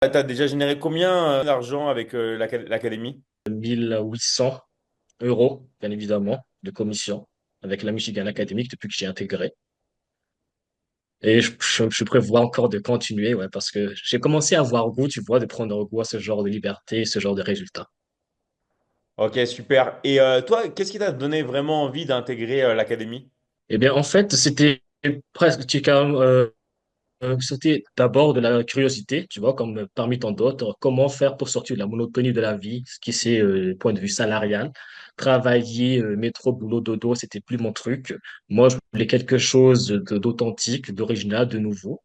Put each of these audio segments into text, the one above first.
T'as déjà généré combien d'argent avec l'académie? 1 800 euros, bien évidemment, de commission avec la Michigan Academic depuis que j'ai intégré. Et je prévois encore de continuer, ouais, parce que j'ai commencé à avoir goût, tu vois, de prendre goût à ce genre de liberté, ce genre de résultats. Ok, super. Et toi, qu'est-ce qui t'a donné vraiment envie d'intégrer l'académie? Eh bien, en fait, c'était presque, c'était d'abord de la curiosité, tu vois, comme parmi tant d'autres, comment faire pour sortir de la monotonie de la vie, ce qui c'est point de vue salarial. Travailler, métro, boulot, dodo, c'était plus mon truc. Moi, je voulais quelque chose d'authentique, d'original, de nouveau.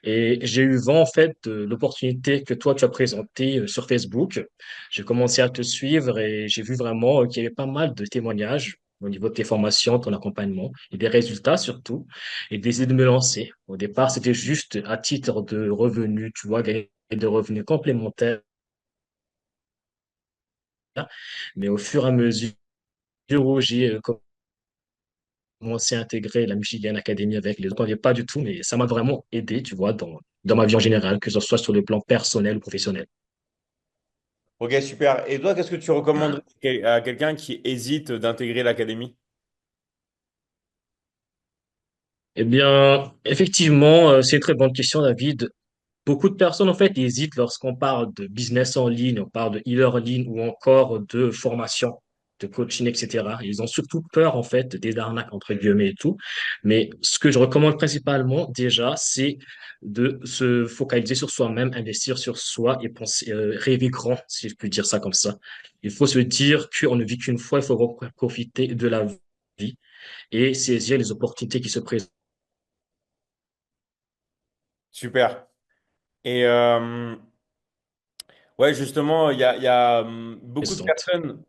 Et j'ai eu vent, en fait, de l'opportunité que toi, tu as présentée sur Facebook. J'ai commencé à te suivre et j'ai vu vraiment qu'il y avait pas mal de témoignages au niveau de tes formations, ton accompagnement et des résultats surtout, et d'essayer de me lancer. Au départ, c'était juste à titre de revenu, tu vois, gagner des revenus complémentaires. Mais au fur et à mesure où j'ai commencé à intégrer la Michigan Academy avec les autres, on pas du tout, mais ça m'a vraiment aidé, tu vois, dans ma vie en général, que ce soit sur le plan personnel ou professionnel. Ok, super. Et toi, qu'est-ce que tu recommanderais à quelqu'un qui hésite d'intégrer l'académie? Eh bien, effectivement, c'est une très bonne question, David. Beaucoup de personnes, en fait, hésitent lorsqu'on parle de business en ligne, on parle de e-learning ou encore de formation, de coaching, etc. Ils ont surtout peur, en fait, des arnaques, entre guillemets et tout. Mais ce que je recommande principalement, déjà, c'est de se focaliser sur soi-même, investir sur soi et penser, rêver grand, si je puis dire ça comme ça. Il faut se dire qu'on ne vit qu'une fois, il faut profiter de la vie et saisir les opportunités qui se présentent. Super. Et ouais, justement, il y a beaucoup de personnes.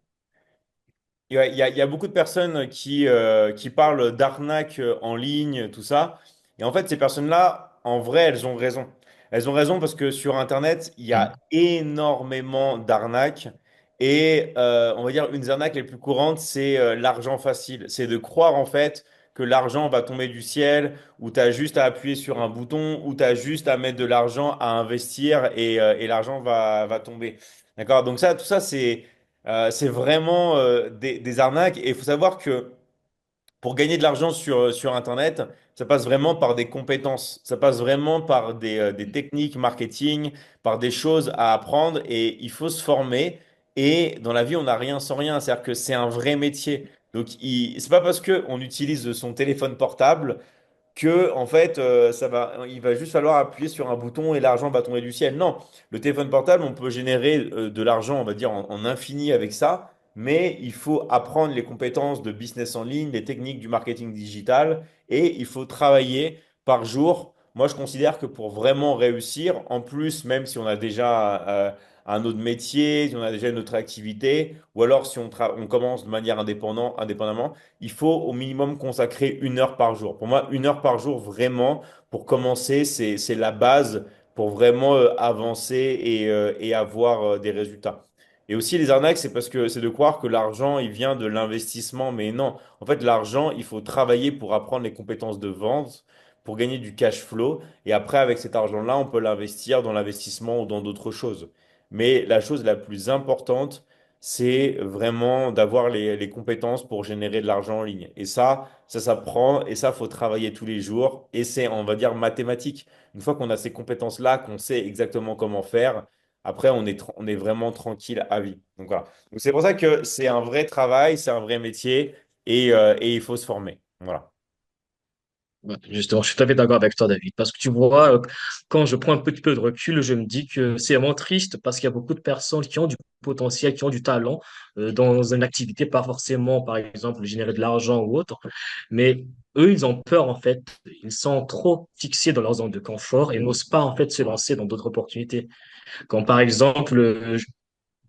Il y a beaucoup de personnes qui parlent d'arnaque en ligne, tout ça. Et en fait, ces personnes-là, en vrai, elles ont raison. Elles ont raison parce que sur Internet, il y a énormément d'arnaques. Et on va dire, une des arnaques les plus courantes, c'est l'argent facile. C'est de croire en fait que l'argent va tomber du ciel, ou tu as juste à appuyer sur un bouton, ou tu as juste à mettre de l'argent à investir et l'argent va tomber. D'accord? Donc ça, tout ça, c'est vraiment des arnaques. Et il faut savoir que pour gagner de l'argent sur Internet, ça passe vraiment par des compétences. Ça passe vraiment par des techniques marketing, par des choses à apprendre. Et il faut se former. Et dans la vie, on n'a rien sans rien. C'est-à-dire que c'est un vrai métier. Donc, c'est pas parce qu'on utilise son téléphone portable que en fait il va juste falloir appuyer sur un bouton et l'argent va tomber du ciel. Non, le téléphone portable, on peut générer de l'argent, on va dire en infini avec ça, mais il faut apprendre les compétences de business en ligne, les techniques du marketing digital et il faut travailler par jour. Moi, je considère que pour vraiment réussir, en plus, même si on a déjà un autre métier, si on a déjà une autre activité, ou alors si on commence de manière indépendamment, il faut au minimum consacrer 1 heure par jour. Pour moi, 1 heure par jour, vraiment, pour commencer, c'est la base pour vraiment avancer et avoir des résultats. Et aussi, les arnaques, c'est parce que c'est de croire que l'argent, il vient de l'investissement. Mais non, en fait, l'argent, il faut travailler pour apprendre les compétences de vente, pour gagner du cash flow. Et après, avec cet argent-là, on peut l'investir dans l'investissement ou dans d'autres choses. Mais la chose la plus importante, c'est vraiment d'avoir les compétences pour générer de l'argent en ligne. Et ça s'apprend et ça, faut travailler tous les jours. Et c'est, on va dire, mathématique. Une fois qu'on a ces compétences-là, qu'on sait exactement comment faire, après, on est vraiment tranquille à vie. Donc voilà. Donc c'est pour ça que c'est un vrai travail, c'est un vrai métier et il faut se former. Voilà. Ouais, justement, je suis tout à fait d'accord avec toi, David, parce que tu vois, quand je prends un petit peu de recul, je me dis que c'est vraiment triste parce qu'il y a beaucoup de personnes qui ont du potentiel, qui ont du talent dans une activité, pas forcément, par exemple, générer de l'argent ou autre, mais eux, ils ont peur, en fait, ils sont trop fixés dans leur zone de confort et n'osent pas, en fait, se lancer dans d'autres opportunités. Comme par exemple,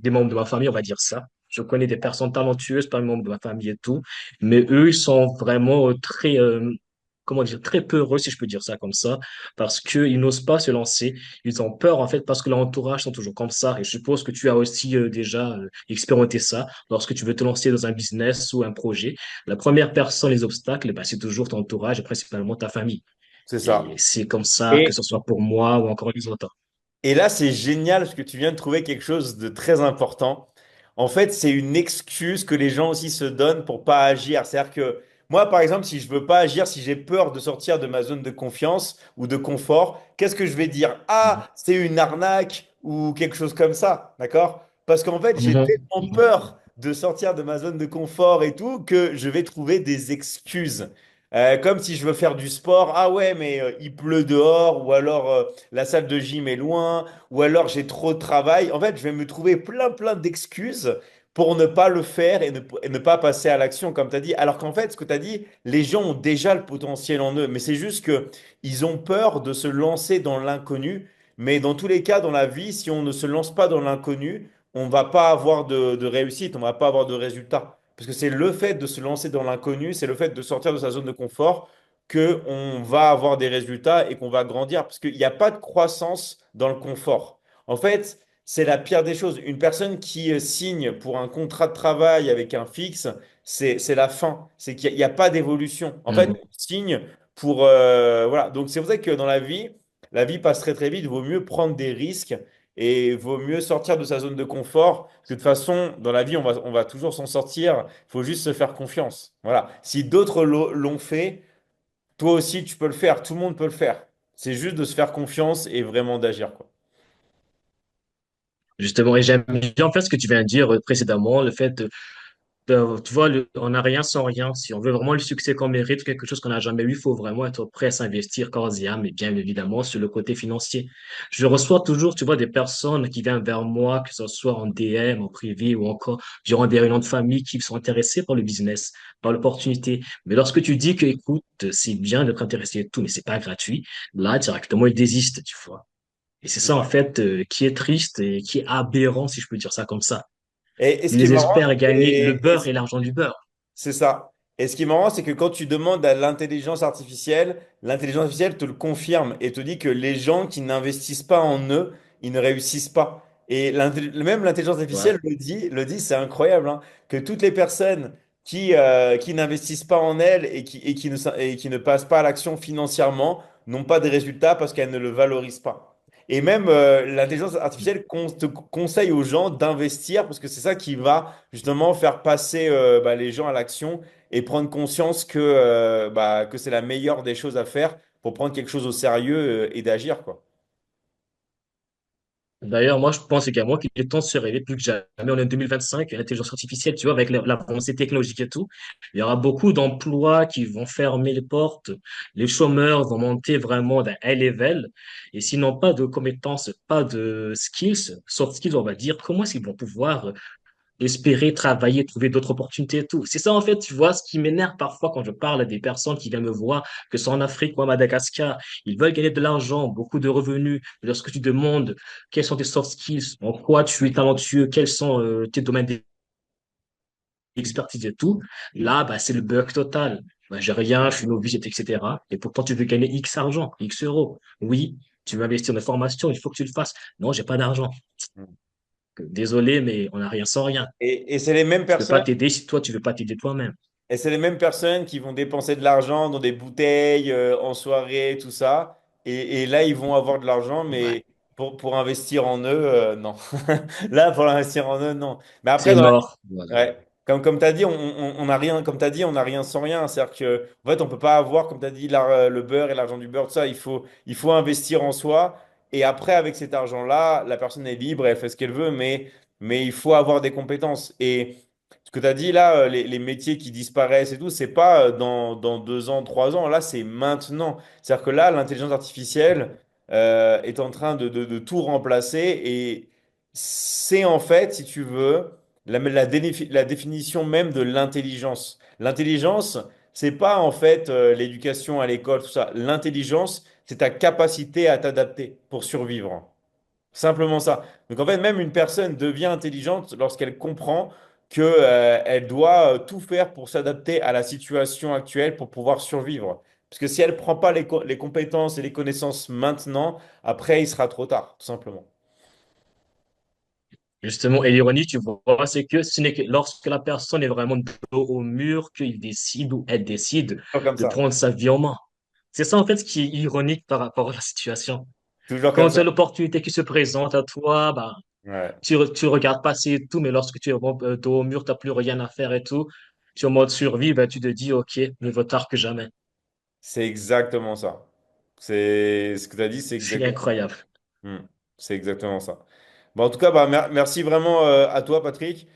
des membres de ma famille, on va dire ça. Je connais des personnes talentueuses parmi les membres de ma famille et tout, mais eux, ils sont vraiment très, comment dire, très peureux, si je peux dire ça comme ça, parce qu'ils n'osent pas se lancer. Ils ont peur, en fait, parce que leur entourage sont toujours comme ça. Et je suppose que tu as aussi déjà expérimenté ça lorsque tu veux te lancer dans un business ou un projet. La première personne, les obstacles, bah, c'est toujours ton entourage et principalement ta famille. C'est Et ça. c'est comme ça, que Et ce soit pour moi ou encore les autres. Et là, c'est génial parce que tu viens de trouver quelque chose de très important. En fait, c'est une excuse que les gens aussi se donnent pour pas agir. C'est-à-dire que moi, par exemple, si je veux pas agir, si j'ai peur de sortir de ma zone de confiance ou de confort, qu'est-ce que je vais dire? Mhm. Ah, c'est une arnaque ou quelque chose comme ça, d'accord? Parce qu'en fait, j'ai Mhm. tellement peur de sortir de ma zone de confort et tout que je vais trouver des excuses. Comme si je veux faire du sport, ah ouais, mais il pleut dehors, ou alors la salle de gym est loin, ou alors j'ai trop de travail. En fait, je vais me trouver plein d'excuses pour ne pas le faire et ne pas passer à l'action, comme tu as dit. Alors qu'en fait, ce que tu as dit, les gens ont déjà le potentiel en eux, mais c'est juste que ils ont peur de se lancer dans l'inconnu. Mais dans tous les cas, dans la vie, si on ne se lance pas dans l'inconnu, on va pas avoir de réussite, on va pas avoir de résultat. Parce que c'est le fait de se lancer dans l'inconnu, c'est le fait de sortir de sa zone de confort que on va avoir des résultats et qu'on va grandir. Parce qu'il n'y a pas de croissance dans le confort. En fait, c'est la pire des choses. Une personne qui signe pour un contrat de travail avec un fixe, c'est la fin. C'est qu'il n'y a pas d'évolution. En fait, Mhm. on signe pour... voilà. Donc, c'est pour ça que dans la vie passe très vite. Il vaut mieux prendre des risques et il vaut mieux sortir de sa zone de confort. Parce que de toute façon, dans la vie, on va toujours s'en sortir. Il faut juste se faire confiance. Voilà. Si d'autres l'ont fait, toi aussi, tu peux le faire. Tout le monde peut le faire. C'est juste de se faire confiance et vraiment d'agir, quoi. Justement, et j'aime bien en fait ce que tu viens de dire précédemment, le fait tu vois, on n'a rien sans rien. Si on veut vraiment le succès qu'on mérite, quelque chose qu'on n'a jamais eu, il faut vraiment être prêt à s'investir corps et âme, et bien évidemment sur le côté financier. Je reçois toujours, tu vois, des personnes qui viennent vers moi, que ce soit en DM, en privé ou encore durant des réunions de famille qui sont intéressées par le business, par l'opportunité. Mais lorsque tu dis que, écoute, c'est bien d'être intéressé et tout, mais c'est pas gratuit, là, directement, ils désistent, tu vois. Et c'est ça, en fait, qui est triste et qui est aberrant, si je peux dire ça comme ça. Et ce qui est Ils marrant, espèrent gagner le beurre et l'argent du beurre. c'est ça. Et ce qui est marrant, c'est que quand tu demandes à l'intelligence artificielle te le confirme et te dit que les gens qui n'investissent pas en eux, ils ne réussissent pas. Et même l'intelligence Ouais. artificielle le dit, c'est incroyable, hein, que toutes les personnes qui n'investissent pas en elles et qui ne passent pas à l'action financièrement n'ont pas de résultats parce qu'elles ne le valorisent pas. Et même l'intelligence artificielle te conseille aux gens d'investir parce que c'est ça qui va justement faire passer les gens à l'action et prendre conscience que c'est la meilleure des choses à faire pour prendre quelque chose au sérieux et d'agir, quoi. D'ailleurs, moi, je pense également qu'il est temps de se réveiller plus que jamais. On est en 2025, l'intelligence artificielle, tu vois, avec l'avancée technologique et tout, il y aura beaucoup d'emplois qui vont fermer les portes. Les chômeurs vont monter vraiment d'un high level. Et s'ils n'ont pas de compétences, pas de skills, soft skills, on va dire, comment est-ce qu'ils vont pouvoir espérer travailler, trouver d'autres opportunités et tout. C'est ça, en fait, tu vois, ce qui m'énerve parfois quand je parle à des personnes qui viennent me voir, que ce soit en Afrique ou à Madagascar. Ils veulent gagner de l'argent, beaucoup de revenus. Mais lorsque tu demandes quels sont tes soft skills, en quoi tu es talentueux, quels sont tes domaines d'expertise et tout, là, bah, c'est le bug total. Bah, j'ai rien, je suis novice, etc. Et pourtant, tu veux gagner X argent, X euros. Oui, tu veux investir dans une formation, il faut que tu le fasses. Non, j'ai pas d'argent. Désolé, mais on n'a rien sans rien. Et c'est les mêmes Je peux pas personnes. t'aider si toi, tu veux pas t'aider toi-même. Et c'est les mêmes personnes qui vont dépenser de l'argent dans des bouteilles, en soirée, tout ça. Et là, ils vont avoir de l'argent, Ouais. mais pour investir en eux, non. Là, pour investir en eux, non. Mais après, C'est mort. Voilà. ouais, comme tu as dit, on n'a rien, comme tu dit, on n'a rien sans rien. C'est-à-dire que, en fait, on peut pas avoir, comme tu as dit, le beurre et l'argent du beurre, tout ça. Il faut investir en soi. Et après, avec cet argent-là, la personne est libre, elle fait ce qu'elle veut, mais il faut avoir des compétences. Et ce que tu as dit là, les métiers qui disparaissent et tout, c'est pas dans 2 ans, 3 ans. Là, c'est maintenant. C'est-à-dire que là, l'intelligence artificielle est en train de tout remplacer. Et c'est en fait, si tu veux, la définition même de l'intelligence. L'intelligence, c'est pas en fait l'éducation à l'école, tout ça. L'intelligence, c'est ta capacité à t'adapter pour survivre. Simplement ça. Donc en fait, même une personne devient intelligente lorsqu'elle comprend que, elle doit tout faire pour s'adapter à la situation actuelle pour pouvoir survivre. Parce que si elle ne prend pas les compétences et les connaissances maintenant, après, il sera trop tard, tout simplement. Justement, et l'ironie, tu vois, c'est que ce n'est que lorsque la personne est vraiment dos au mur qu'il décide ou elle décide Pas comme de ça. prendre sa vie en main. C'est ça, en fait, ce qui est ironique par rapport à la situation. Toujours comme Quand ça. tu as l'opportunité qui se présente à toi, bah, Ouais. tu regardes passer et tout, mais lorsque tu es dos au mur, tu n'as plus rien à faire et tout. Tu es en mode survie, bah, tu te dis, OK, mieux vaut tard que jamais. C'est exactement ça. C'est ce que tu as dit, c'est C'est exactement. incroyable. Hmm. C'est exactement ça. Bon, en tout cas, bah, merci vraiment à toi, Patrick.